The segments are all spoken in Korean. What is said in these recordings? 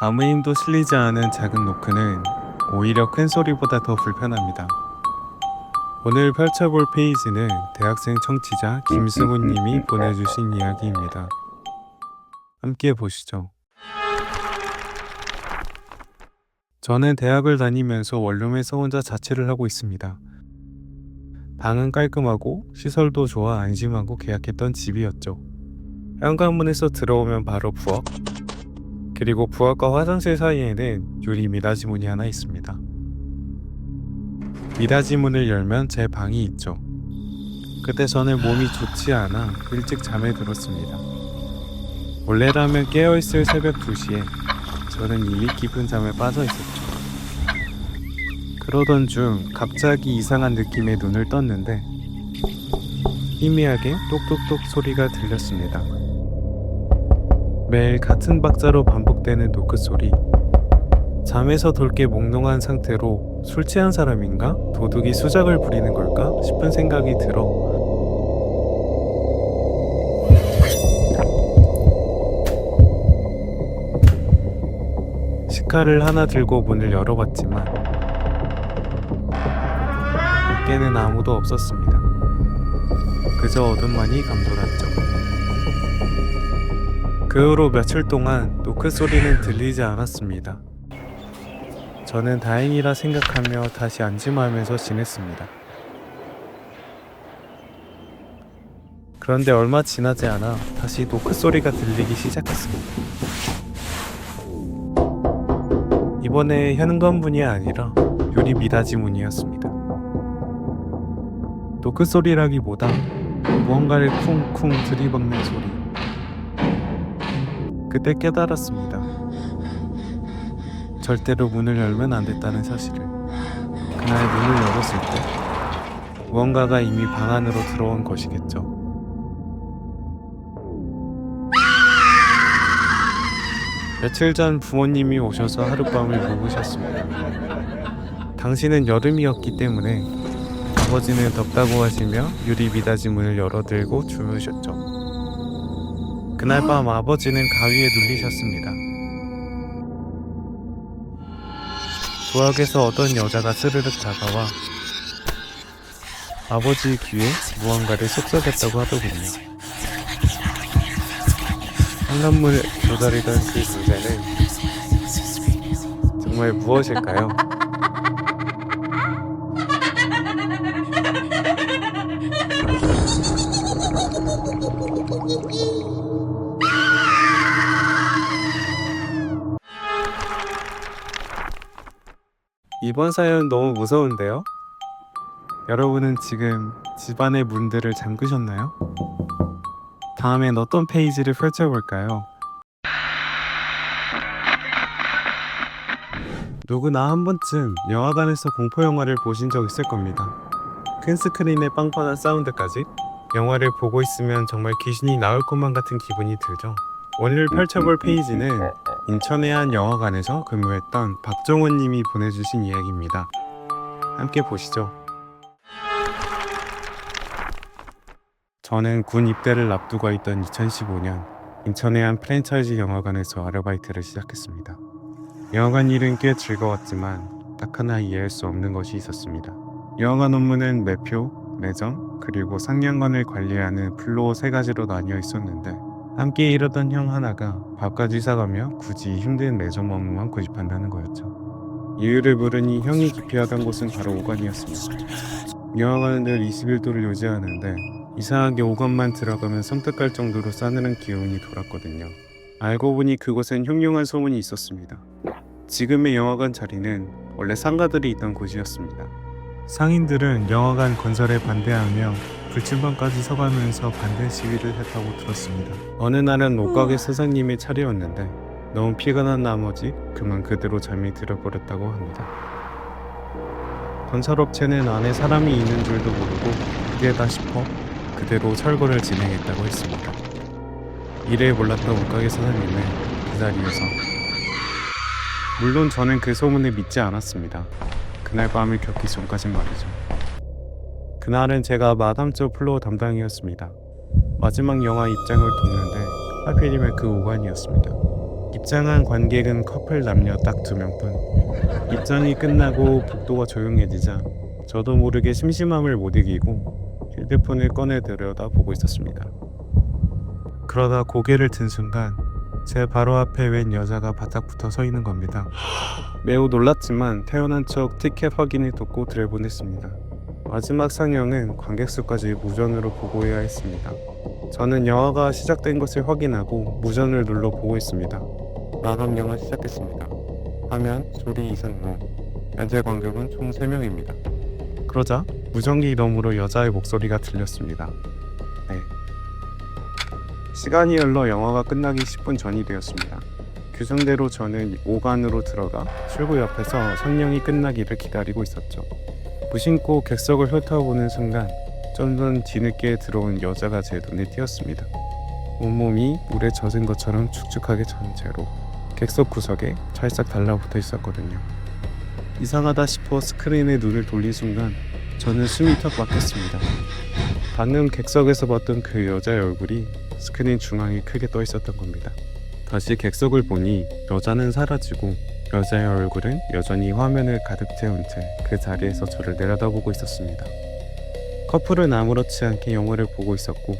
아무 힘도 실리지 않은 작은 노크는 오히려 큰 소리보다 더 불편합니다. 오늘 펼쳐볼 페이지는 대학생 청취자 김승훈 님이 보내주신 이야기입니다. 함께 보시죠. 저는 대학을 다니면서 원룸에서 혼자 자취를 하고 있습니다. 방은 깔끔하고 시설도 좋아 안심하고 계약했던 집이었죠. 현관문에서 들어오면 바로 부엌, 그리고 부엌과 화장실 사이에는 유리 미닫이 문이 하나 있습니다. 미닫이 문을 열면 제 방이 있죠. 그때 저는 몸이 좋지 않아 일찍 잠에 들었습니다. 원래라면 깨어있을 새벽 2시에 저는 이미 깊은 잠에 빠져 있었죠. 그러던 중 갑자기 이상한 느낌에 눈을 떴는데 희미하게 똑똑똑 소리가 들렸습니다. 매일 같은 박자로 반복되는 노크 소리. 잠에서 돌게 몽롱한 상태로 술 취한 사람인가? 도둑이 수작을 부리는 걸까? 싶은 생각이 들어 시카를 하나 들고 문을 열어봤지만 밖에는 아무도 없었습니다. 그저 어둠만이 감돌았죠. 그 후로 며칠 동안 노크 소리는 들리지 않았습니다. 저는 다행이라 생각하며 다시 안심하면서 지냈습니다. 그런데 얼마 지나지 않아 다시 노크 소리가 들리기 시작했습니다. 이번에 현관문이 아니라 유리 미닫이 문이었습니다. 노크 소리라기보다 무언가를 쿵쿵 들이박는 소리. 그때 깨달았습니다. 절대로 문을 열면 안 됐다는 사실을. 그날 문을 열었을 때 무언가가 이미 방 안으로 들어온 것이겠죠. 며칠 전 부모님이 오셔서 하룻밤을 묵으셨습니다. 당시는 여름이었기 때문에 아버지는 덥다고 하시며 유리 미닫이 문을 열어들고 주무셨죠. 그날 밤 아버지는 가위에 눌리셨습니다. 부엌에서 어떤 여자가 스르륵 다가와 아버지 귀에 무언가를 속삭였다고 하더군요. 현관문을 조다리던 그 주제는 정말 무엇일까요? 이번 사연 너무 무서운데요? 여러분은 지금 집안의 문들을 잠그셨나요? 다음엔 어떤 페이지를 펼쳐볼까요? 누구나 한 번쯤 영화관에서 공포영화를 보신 적 있을 겁니다. 큰 스크린의 빵빵한 사운드까지 영화를 보고 있으면 정말 귀신이 나올 것만 같은 기분이 들죠. 오늘 펼쳐볼 페이지는 인천의 한 영화관에서 근무했던 박종훈 님이 보내주신 이야기입니다. 함께 보시죠. 저는 군 입대를 앞두고 있던 2015년 인천의 한 프랜차이즈 영화관에서 아르바이트를 시작했습니다. 영화관 일은 꽤 즐거웠지만 딱 하나 이해할 수 없는 것이 있었습니다. 영화관 업무는 매표, 매점, 그리고 상영관을 관리하는 플로어 3가지로 나뉘어 있었는데 함께 일하던 형 하나가 밥까지 사가며 굳이 힘든 매점 업무만 고집한다는 거였죠. 이유를 물으니 형이 기피하던 곳은 바로 오관이었습니다. 영화관은 늘 21도를 유지하는데 이상하게 오관만 들어가면 섬뜩할 정도로 싸늘한 기온이 돌았거든요. 알고 보니 그곳엔 흉흉한 소문이 있었습니다. 지금의 영화관 자리는 원래 상가들이 있던 곳이었습니다. 상인들은 영화관 건설에 반대하며 불침번까지 서가면서 반대 시위를 했다고 들었습니다. 어느 날은 옷가게 사장님의 차례였는데 너무 피가 난 나머지 그만 그대로 잠이 들어버렸다고 합니다. 건설업체는 안에 사람이 있는 줄도 모르고 그게다 싶어 그대로 철거를 진행했다고 했습니다. 이를 몰랐던 옷가게 사장님은 그 자리에서 물론 저는 그 소문을 믿지 않았습니다. 그날 밤을 겪기 전까진 말이죠. 그날은 제가 마담 쪽 플로어 담당이었습니다. 마지막 영화 입장을 돕는데 하필이면 그 오관이었습니다. 입장한 관객은 커플 남녀 딱 2명뿐. 입장이 끝나고 복도가 조용해지자 저도 모르게 심심함을 못 이기고 휴대폰을 꺼내 들여다보고 있었습니다. 그러다 고개를 든 순간 제 바로 앞에 웬 여자가 바짝 붙어 서 있는 겁니다. 매우 놀랐지만 태어난 척 티켓 확인을 돕고 들여보냈습니다. 마지막 상영은 관객 수까지 무전으로 보고해야 했습니다. 저는 영화가 시작된 것을 확인하고 무전을 눌러 보고 있습니다. 마감 영화 시작했습니다. 화면, 소리 이상 후. 현재 관객은 총 3명입니다. 그러자 무전기 너머로 여자의 목소리가 들렸습니다. 네. 시간이 흘러 영화가 끝나기 10분 전이 되었습니다. 규정대로 저는 오간으로 들어가 출구 옆에서 상영이 끝나기를 기다리고 있었죠. 무심코 객석을 훑어보는 순간 좀 전 뒤늦게 들어온 여자가 제 눈에 띄었습니다. 온몸이 물에 젖은 것처럼 축축하게 젖은 채로 객석 구석에 찰싹 달라붙어 있었거든요. 이상하다 싶어 스크린에 눈을 돌린 순간 저는 숨이 턱 막혔습니다. 방금 객석에서 봤던 그 여자의 얼굴이 스크린 중앙에 크게 떠 있었던 겁니다. 다시 객석을 보니 여자는 사라지고 여자의 얼굴은 여전히 화면을 가득 채운 채 그 자리에서 저를 내려다보고 있었습니다. 커플은 아무렇지 않게 영화를 보고 있었고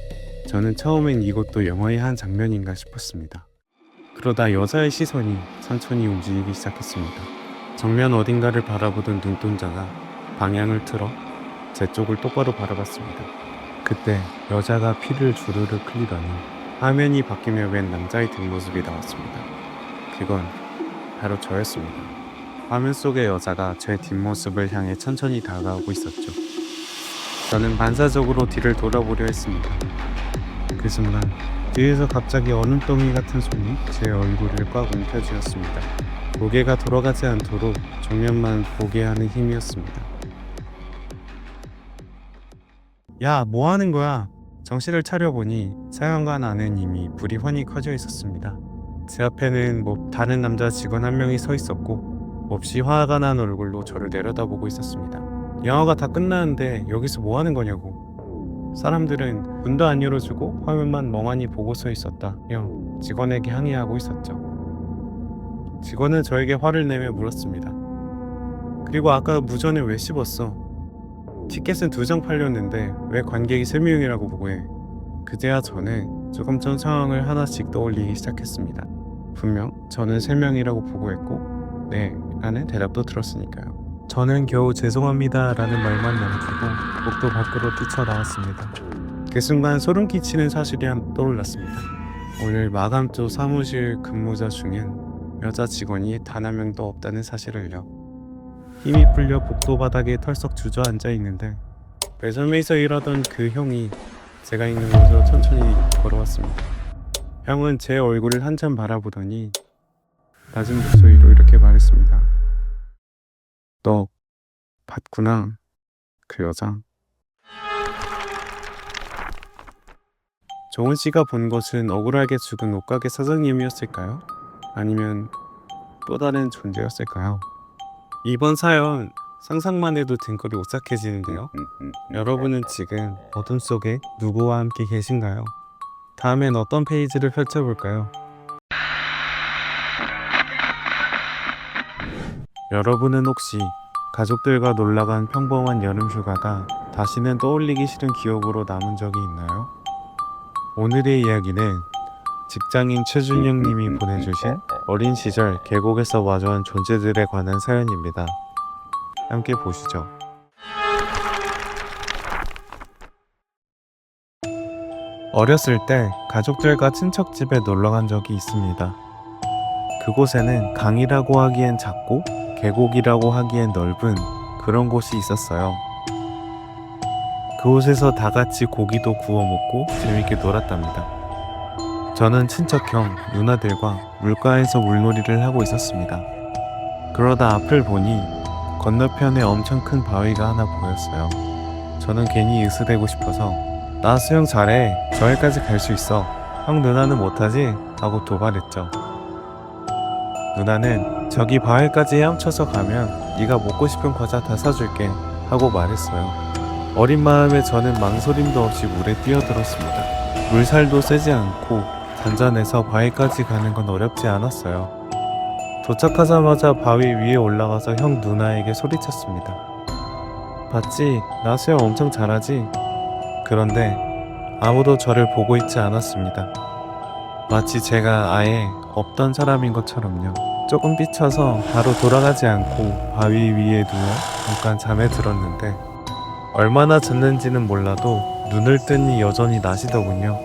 저는 처음엔 이것도 영화의 한 장면인가 싶었습니다. 그러다 여자의 시선이 천천히 움직이기 시작했습니다. 정면 어딘가를 바라보던 눈동자가 방향을 틀어 제 쪽을 똑바로 바라봤습니다. 그때 여자가 피를 주르르 흘리더니 화면이 바뀌며 웬 남자의 뒷모습이 나왔습니다. 그건 바로 저였습니다. 화면 속의 여자가 제 뒷모습을 향해 천천히 다가오고 있었죠. 저는 반사적으로 뒤를 돌아보려 했습니다. 그 순간 뒤에서 갑자기 얼음덩이 같은 손이 제 얼굴을 꽉 움켜쥐었습니다. 고개가 돌아가지 않도록 정면만 보게 하는 힘이었습니다. 야, 뭐 하는 거야? 정신을 차려보니 사연관 안은 이미 불이 환히 꺼져 있었습니다. 제 앞에는 다른 남자 직원 한 명이 서 있었고 몹시 화가 난 얼굴로 저를 내려다보고 있었습니다. 영화가 다 끝나는데 여기서 뭐 하는 거냐고. 사람들은 문도 안 열어주고 화면만 멍하니 보고 서 있었다. 형, 직원에게 항의하고 있었죠. 직원은 저에게 화를 내며 물었습니다. 그리고 아까 무전을 왜 씹었어? 티켓은 2장 팔렸는데 왜 관객이 3명이라고 보고해? 그제야 저는 조금 전 상황을 하나씩 떠올리기 시작했습니다. 분명 저는 3명이라고 보고했고 네 라는 대답도 들었으니까요. 저는 겨우 죄송합니다 라는 말만 남기고 복도 밖으로 뛰쳐나왔습니다. 그 순간 소름 끼치는 사실이 떠올랐습니다. 오늘 마감조 사무실 근무자 중엔 여자 직원이 단 한 명도 없다는 사실을요. 힘이 풀려 복도 바닥에 털썩 주저앉아 있는데 매점에서 일하던 그 형이 제가 있는 곳으로 천천히 걸어왔습니다. 형은 제 얼굴을 한참 바라보더니 낮은 목소리로 이렇게 말했습니다. 너 봤구나, 그 여자. 정훈 씨가 본 것은 억울하게 죽은 옷가게 사장님이었을까요? 아니면 또 다른 존재였을까요? 이번 사연 상상만 해도 등골이 오싹해지는데요. 여러분은 지금 어둠 속에 누구와 함께 계신가요? 다음엔 어떤 페이지를 펼쳐볼까요? 여러분은 혹시 가족들과 놀러간 평범한 여름 휴가가 다시는 떠올리기 싫은 기억으로 남은 적이 있나요? 오늘의 이야기는 직장인 최준영 님이 보내주신 어린 시절 계곡에서 마주한 존재들에 관한 사연입니다. 함께 보시죠. 어렸을 때 가족들과 친척 집에 놀러간 적이 있습니다. 그곳에는 강이라고 하기엔 작고 계곡이라고 하기엔 넓은 그런 곳이 있었어요. 그곳에서 다 같이 고기도 구워 먹고 재밌게 놀았답니다. 저는 친척 형, 누나들과 물가에서 물놀이를 하고 있었습니다. 그러다 앞을 보니 건너편에 엄청 큰 바위가 하나 보였어요. 저는 괜히 으스대고 싶어서 나 수영 잘해, 저기까지 갈 수 있어, 형 누나는 못하지? 하고 도발했죠. 누나는 저기 바위까지 헤엄쳐서 가면 네가 먹고 싶은 과자 다 사줄게 하고 말했어요. 어린 마음에 저는 망설임도 없이 물에 뛰어들었습니다. 물살도 세지 않고 단전에서 바위까지 가는 건 어렵지 않았어요. 도착하자마자 바위 위에 올라가서 형 누나에게 소리쳤습니다. 봤지? 나 수영 엄청 잘하지? 그런데 아무도 저를 보고 있지 않았습니다. 마치 제가 아예 없던 사람인 것처럼요. 조금 삐쳐서 바로 돌아가지 않고 바위 위에 누워 잠깐 잠에 들었는데 얼마나 잤는지는 몰라도 눈을 뜨니 여전히 낮이더군요.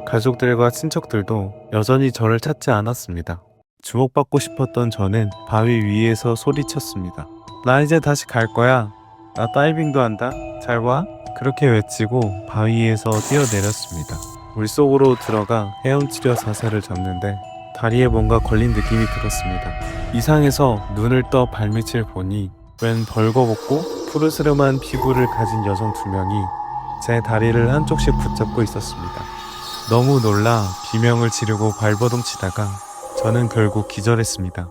가족들과 친척들도 여전히 저를 찾지 않았습니다. 주목받고 싶었던 저는 바위 위에서 소리쳤습니다. 나 이제 다시 갈 거야. 나 다이빙도 한다. 잘 봐. 그렇게 외치고 바위에서 뛰어내렸습니다. 물속으로 들어가 헤엄치려 자세를 잡는데 다리에 뭔가 걸린 느낌이 들었습니다. 이상해서 눈을 떠 발밑을 보니 웬 벌거벗고 푸르스름한 피부를 가진 여성 2명이 제 다리를 한쪽씩 붙잡고 있었습니다. 너무 놀라 비명을 지르고 발버둥 치다가 저는 결국 기절했습니다.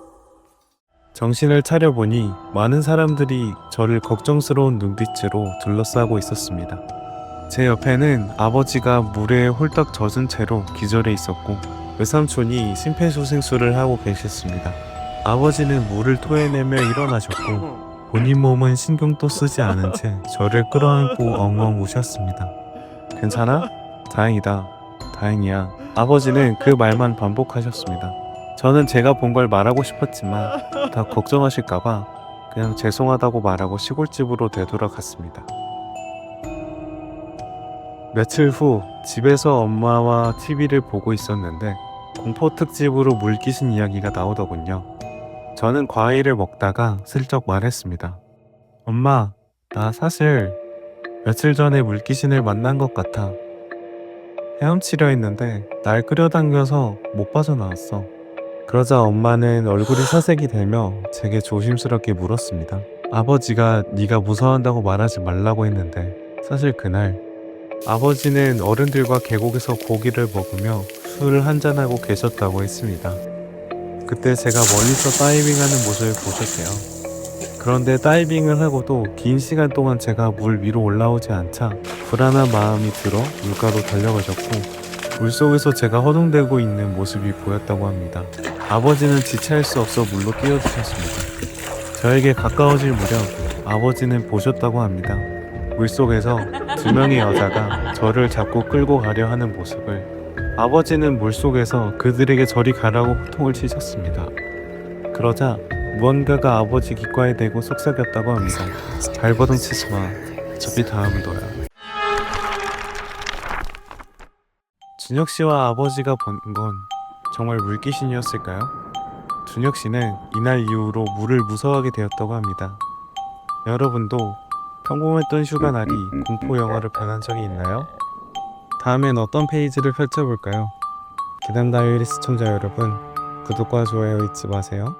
정신을 차려보니 많은 사람들이 저를 걱정스러운 눈빛으로 둘러싸고 있었습니다. 제 옆에는 아버지가 물에 홀딱 젖은 채로 기절해 있었고 외삼촌이 심폐소생술을 하고 계셨습니다. 아버지는 물을 토해내며 일어나셨고 본인 몸은 신경도 쓰지 않은 채 저를 끌어안고 엉엉 우셨습니다. 괜찮아? 다행이다. 다행이야. 아버지는 그 말만 반복하셨습니다. 저는 제가 본 걸 말하고 싶었지만 다 걱정하실까봐 그냥 죄송하다고 말하고 시골집으로 되돌아갔습니다. 며칠 후 집에서 엄마와 TV를 보고 있었는데 공포 특집으로 물귀신 이야기가 나오더군요. 저는 과일을 먹다가 슬쩍 말했습니다. 엄마, 나 사실 며칠 전에 물귀신을 만난 것 같아. 헤엄치려 했는데 날 끌어당겨서 못 빠져나왔어. 그러자 엄마는 얼굴이 사색이 되며 제게 조심스럽게 물었습니다. 아버지가 네가 무서워한다고 말하지 말라고 했는데 사실 그날 아버지는 어른들과 계곡에서 고기를 먹으며 술을 한잔하고 계셨다고 했습니다. 그때 제가 멀리서 다이빙하는 모습을 보셨대요. 그런데 다이빙을 하고도 긴 시간 동안 제가 물 위로 올라오지 않자 불안한 마음이 들어 물가로 달려가셨고 물속에서 제가 허둥대고 있는 모습이 보였다고 합니다. 아버지는 지체할 수 없어 물로 뛰어드셨습니다. 저에게 가까워질 무렵 아버지는 보셨다고 합니다. 물속에서 2명의 여자가 저를 잡고 끌고 가려 하는 모습을 아버지는 물속에서 그들에게 저리 가라고 호통을 치셨습니다. 그러자 무언가가 아버지 귓가에 대고 속삭였다고 합니다. 발버둥 치지 마. 어차피 다음은 너야. 준혁 씨와 아버지가 본 건 정말 물귀신이었을까요? 준혁 씨는 이날 이후로 물을 무서워하게 되었다고 합니다. 여러분도 평범했던 휴가날이 공포 영화로 변한 적이 있나요? 다음엔 어떤 페이지를 펼쳐볼까요? 기담 다이어리 시청자 여러분, 구독과 좋아요 잊지 마세요.